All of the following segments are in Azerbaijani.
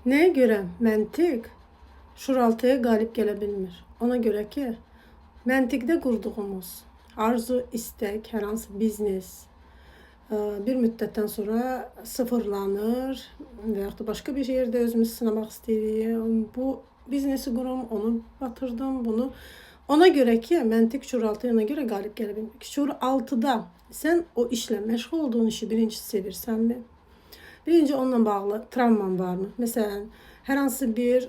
Neye göre məntiq şuraltıya qalib gələ bilmir? Ona görə ki, məntiqdə qurduğumuz arzu, istək, hər hansı biznes bir müddətdən sonra sıfırlanır və yaxud da başqa bir yerdə özümüzü sınamaq istəyirik. Bu biznesi qurum, onu batırdım, bunu. Ona görə ki, məntiq şuraltıya ona görə qalib gələ bilmir. Şuraltıda sən o işlə məşğul olduğun işi birincisi sevirsənmi? Birinci onunla bağlı travman varmı? Məsələn, hər hansı bir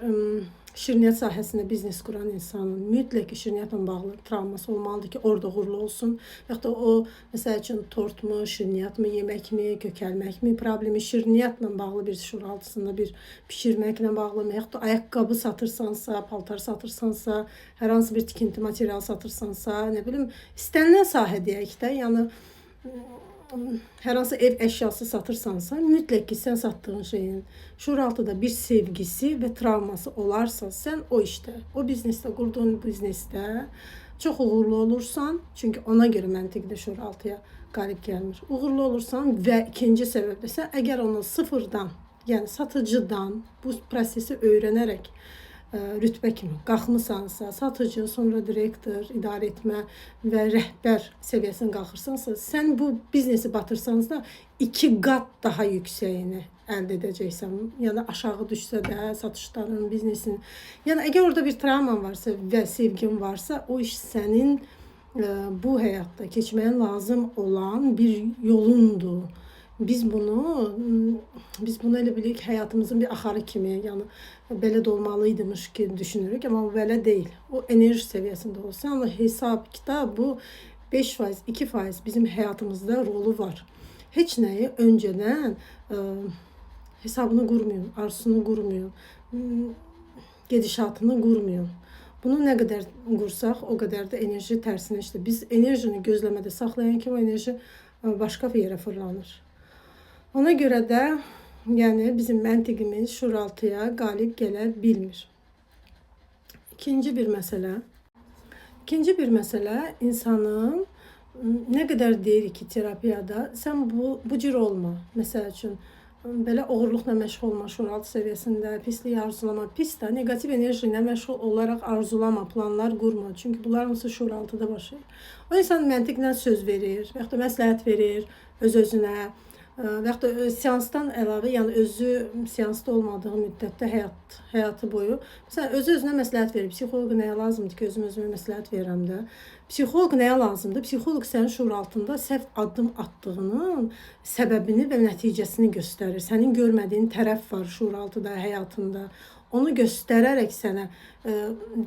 şirniyyat sahəsində biznes quran insanın mütləq şirniyyatla bağlı travması olmalıdır ki, orada uğurlu olsun. Yaxud da o, məsəl üçün, tortmu, şirniyyatmı, yeməkmi, kökəlməkmi problemi şirniyyatla bağlı bir şuraltısında bir pişirməklə bağlı mı? Yaxud da ayaqqabı satırsansa, paltar satırsansa, hər hansı bir tikinti material satırsansa, nə bilim, istənilən sahə deyək də, yəni hər hansı ev əşyası satırsansa, mütləq ki, sən satdığın şeyin şuraltıda bir sevgisi və travması olarsa, sən o işdə, o biznesdə, qurduğun biznesdə çox uğurlu olursan, çünki ona görə məntiqdə şuraltıya qalib gəlmir. Uğurlu olursan və ikinci səbəb də sən əgər onu sıfırdan, yəni satıcıdan bu prosesi öyrənərək rütbə kimi qalxmısansa, satıcı, sonra direktor, idarə etmə və rəhbər səviyyəsinə qalxırsansa, sən bu biznesi batırsanız da 2 qat daha yüksəyini əldə edəcəksən. Yəni aşağı düşsə də satışların, biznesin. Yəni əgər orada bir travman varsa və sevgin varsa, o iş sənin bu həyatda keçməyə lazım olan bir yolundur. Biz bunu elə bilirik həyatımızın bir axarı kimi, yəni belə də olmalıymış ki düşünürük, amma belə deyil. O enerji səviyyəsində olsa, amma hesab, kitab bu 5%, 2% bizim həyatımızda rolu var. Heç nəyi öncədən hesabını qurmayın, arzusunu qurmayın, gedişatını qurmayın. Bunu nə qədər qursaq, o qədər də enerji tərsinə işləyir. Biz enerjini gözləmədə saxlayan kimi o enerji başqa bir yerə fırlanır. Ona görə də yəni bizim məntiqimiz şuraltıya qalib gələ bilmir. İkinci bir məsələ insanın nə qədər deyirik ki, terapiyada sən bu cür olma. Məsəl üçün belə oğurluqla məşğul olma şuraltı səviyyəsində, pislik arzulama, pis də negativ enerji ilə məşğul olaraq arzulama, planlar qurma. Çünki bunlar hamısı şuraltıda baş verir. O insan məntiqlə söz verir, və yaxud da məsləhət verir öz-özünə. Və yaxud da seansdan əlavə, yəni özü seansda olmadığı müddətdə həyatı boyu, məsələn, özü-özünə məsləhət verir. Psixoloqa nəyə lazımdır ki, özümə məsləhət verirəm də. Psixoloq nəyə lazımdır? Psixoloq sənin şuuraltında səhv addım atdığının səbəbini və nəticəsini göstərir. Sənin görmədiyin tərəf var şuuraltıda, həyatında. Onu göstərərək sənə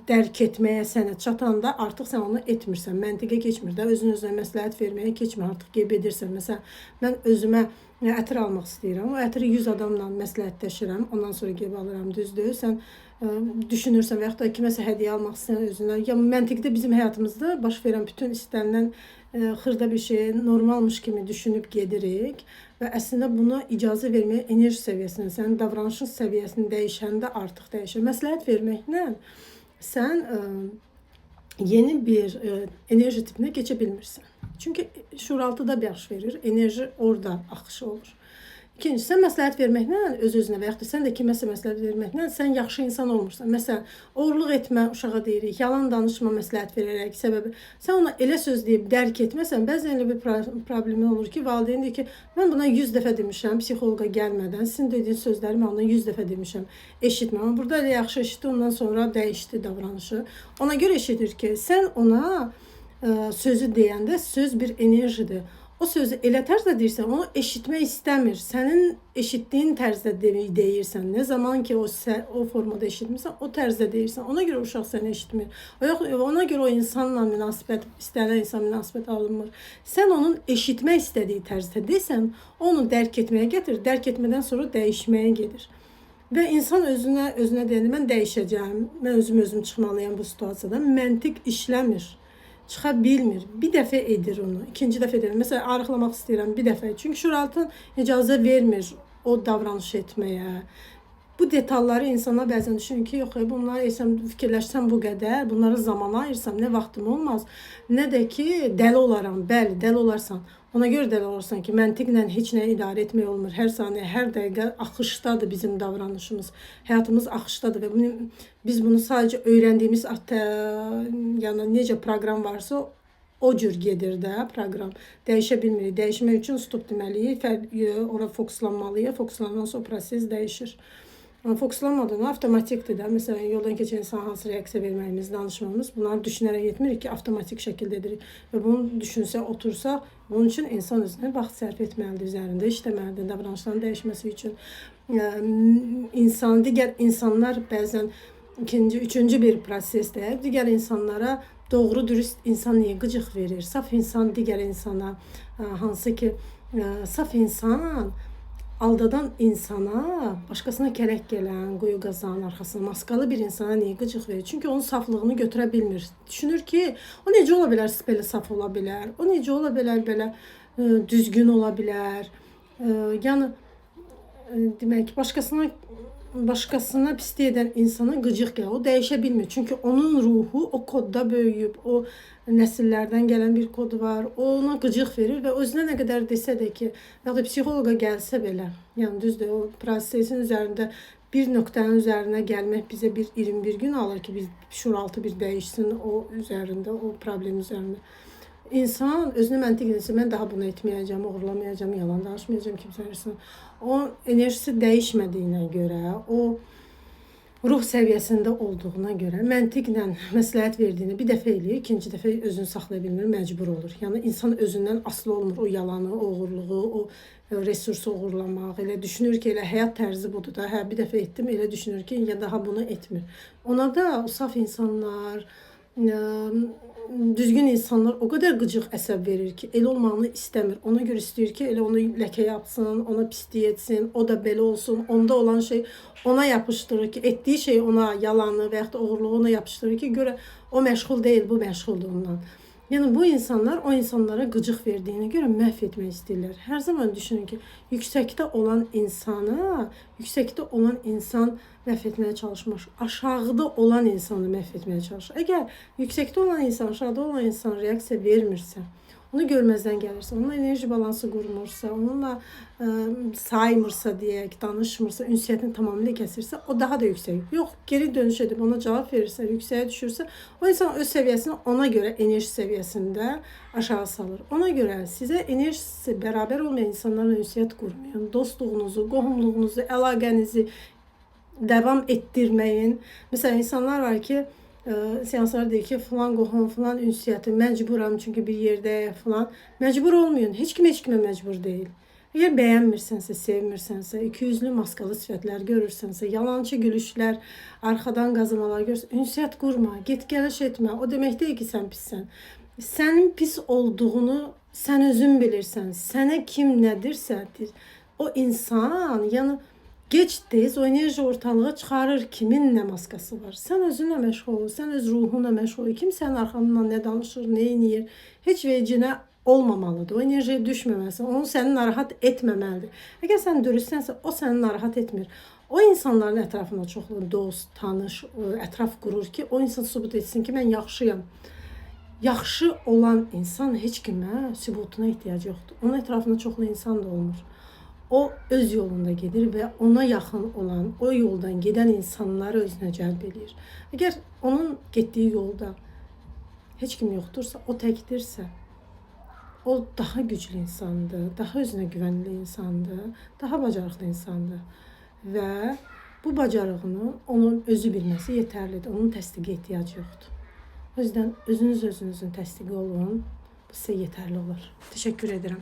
dərk etməyə, sənə çatanda artıq sən onu etmirsən, məntiqə keçmir də, özünə məsləhət verməyə keçmir, artıq qeyb edirsən. Məsələn, mən özümə ətir almaq istəyirəm, o ətiri 100 adamla məsləhətləşirəm, ondan sonra qeyb alıram, düzdür? Sən düşünürsən və yaxud da kiməsə hədiyyə almaq istəyirsən özünə. Ya məntiqdə bizim həyatımızda baş verən bütün istənilən xırda bir şey normalmış kimi düşünüb gedirik və əslində buna icazə verməyə enerji səviyyəsində, sənin davranışın səviyyəsini dəyişəndə artıq dəyişir. Məsləhət verməklə sən yeni bir enerji tipinə keçə bilmirsən. Çünki şuuraltıda baş verir, enerji orada axışı olur. İkincisi, məsləhət verməklə öz-özünə və yaxud da sən də kiməsə məsləhət verməklə sən yaxşı insan olmursan. Məsələn, oğurluq etmə uşağa deyirik, yalan danışma məsləhət verərək səbəbi. Sən ona elə söz deyib dərk etməsən, bəzən elə bir problemi olur ki, valideyn deyir ki, mən buna 100 dəfə demişəm, psixoloqa gəlmədən, sizin dediyiniz sözləri mən ona 100 dəfə demişəm, eşitmə. Amma burada elə yaxşı eşitdi, ondan sonra dəyişdi davranışı. Ona görə eşidir ki, sən ona sözü deyəndə söz bir enerjidir. O sözü elə tərzdə deyirsən, onu eşitmək istəmir. Sənin eşitdiyin tərzdə deyirsən. Nə zaman ki, o formada eşitmirsən, o tərzdə deyirsən. Ona görə uşaq səni eşitmir. Ona görə o insanla münasibət, istənilən insan münasibət alınmır. Sən onun eşitmək istədiyi tərzdə deyirsən, onu dərk etməyə gətir. Dərk etmədən sonra dəyişməyə gedir. Və insan özünə deyəndə, mən dəyişəcəm, mən özüm çıxmalıyam bu situasiyada. Məntiq işləmir. Çıxa bilmir. Bir dəfə edir onu, ikinci dəfə edir. Məsələn, arıqlamaq istəyirəm bir dəfə. Çünki şuuraltın icazə vermir o davranış etməyə. Bu detalları insanlar bəzən düşünür ki, yox, bunları fikirləşsəm bu qədər, bunları zamana ayırsam, nə vaxtım olmaz, nə də ki, dəli olaram. Bəli, dəli olarsan. Ona görə də olursan ki, məntiqlə heç nə idarə etmək olmur. Hər saniyə, hər dəqiqə axışdadır bizim davranışımız. Həyatımız axışdadır və biz bunu sadəcə öyrəndiyimiz yəni necə proqram varsa o cür gedir də proqram. Dəyişə bilmirik. Dəyişmək üçün stop deməliyik, ora fokuslanmalıyıq. Fokuslanandan sonra proses dəyişir. Fokuslanmadan avtomatikdir də. Məsələn, yoldan keçən insan hansı reaksiya verməyimiz, danışmamız, bunları düşünərək etmirik ki, avtomatik şəkildə edirik. Və bunu düşünsə, otursa, bunun üçün insan özünə vaxt sərf etməlidir, üzərində işləməlidir, davranışların dəyişməsi üçün. Digər insanlar bəzən üçüncü bir prosesdir. Digər insanlara doğru dürüst insan niyə qıcıq verir? Saf insan digər insana, hansı ki, saf insan aldadan insana, başqasına kərək gələn, quyu qazanın arxasına maskalı bir insana niyə qıcıq verir? Çünki onun saflığını götürə bilmir. Düşünür ki, o necə ola bilər belə saf ola bilər? O necə ola bilər belə düzgün ola bilər? Yəni demək, başqasına pislik edən insana qıcıq gəlir. O dəyişə bilmir. Çünki onun ruhu o kodda böyüyüb, o nəsillərdən gələn bir kod var. O ona qıcıq verir və özünə nə qədər desə də ki, ya da psixoloqa gəlsə belə, yəni düzdür, o prosesin üzərində bir nöqtənin üzərinə gəlmək bizə 21 gün alır ki, biz şuuraltı bir dəyişsin o üzərində, o problem üzərində. İnsan özünə məntiq edirsə, mən daha bunu etməyəcəm, uğurlamayacam, yalan danışmayacam kimsə. O enerjisi dəyişmədiyinə görə, o ruh səviyyəsində olduğuna görə məntiqlə məsləhət verdiyini bir dəfə eləyir, ikinci dəfə özünü saxlaya bilmir, məcbur olur. Yəni insan özündən asılı olmur o yalanı, o uğurluğu, o resursu uğurlamaq. Elə düşünür ki, elə həyat tərzi budur da, hə bir dəfə etdim, elə düşünür ki, ya daha bunu etmir. Ona da o saf insanlar, düzgün insanlar o qədər qıcıq əsəb verir ki, elə olmağını istəmir. Ona görə istəyir ki, elə onu ləkə yapsın, ona pislik etsin, o da belə olsun. Onda olan şey ona yapışdırır ki, etdiyi şey ona yalanı və yaxud da uğurluğu ona yapışdırır ki, görə o məşğul deyil, bu məşğuldur ondan. Yəni bu insanlar o insanlara qıcıq verdiyinə görə məhv etmək istəyirlər. Hər zaman düşünün ki, yüksəkdə olan insan məhv etməyə çalışmır. Aşağıda olan insanı məhv etməyə çalışır. Əgər yüksəkdə olan insan, aşağıda olan insan reaksiya vermirsə, onu görməzdən gəlirsə, onunla enerji balansı qurmursa, onunla saymırsa deyək, danışmırsa, ünsiyyətini tamamilə kəsirsə, o daha da yüksək. Yox, geri dönüş edib ona cavab verirsə, yüksəyə düşürsə, o insan öz səviyyəsini ona görə enerji səviyyəsində aşağı salır. Ona görə sizə enerjisi bərabər olmayan insanlarla ünsiyyət qurmayın. Dostluğunuzu, qohumluğunuzu, əlaqənizi davam etdirməyin. Məsələn, insanlar var ki, seanslar deyir ki, filan qohum, filan ünsiyyəti məcburam çünki bir yerdə filan. Məcbur olmayın. Heç kimə məcbur deyil. Əgər bəyənmirsənsə, sevmirsənsə, ikiyüzlü maskalı sifətlər görürsənsə, yalancı gülüşlər, arxadan qazımalar görürsən, ünsiyyət qurma, get-gəliş etmə. O demək deyil ki, sən pissən. Sənin pis olduğunu sən özün bilirsən. Sənə kim nədirsə, o insan, yəni gec-tez o enerji ortalığa çıxarır kimin nə maskası var. Sən özünlə məşğul ol, sən öz ruhunla məşğul ol. Kim sənin arxandan nə danışır, nə edir, heç vecinə olmamalıdır. O enerjiyə düşməməlisən, onu səni narahat etməməlidir. Əgər sən dürüstsənsə, o səni narahat etmir. O insanların ətrafına çoxlu dost, tanış, ətraf qurur ki, o insan sübut etsin ki, mən yaxşıyam. Yaxşı olan insan heç kimə sübutuna ehtiyacı yoxdur. Onun ətrafında çoxlu insan da olmur. O öz yolunda gedir və ona yaxın olan, o yoldan gedən insanları özünə cəlb edir. Əgər onun getdiyi yolda heç kim yoxdursa, o təkdirsə, o daha güclü insandır, daha özünə güvənli insandır, daha bacarıqlı insandır. Və bu bacarığını onun özü bilməsi yetərlidir, onun təsdiqə ehtiyacı yoxdur. O yüzden özünüzün təsdiqi olun, bu sizə yetərli olur. Təşəkkür edirəm.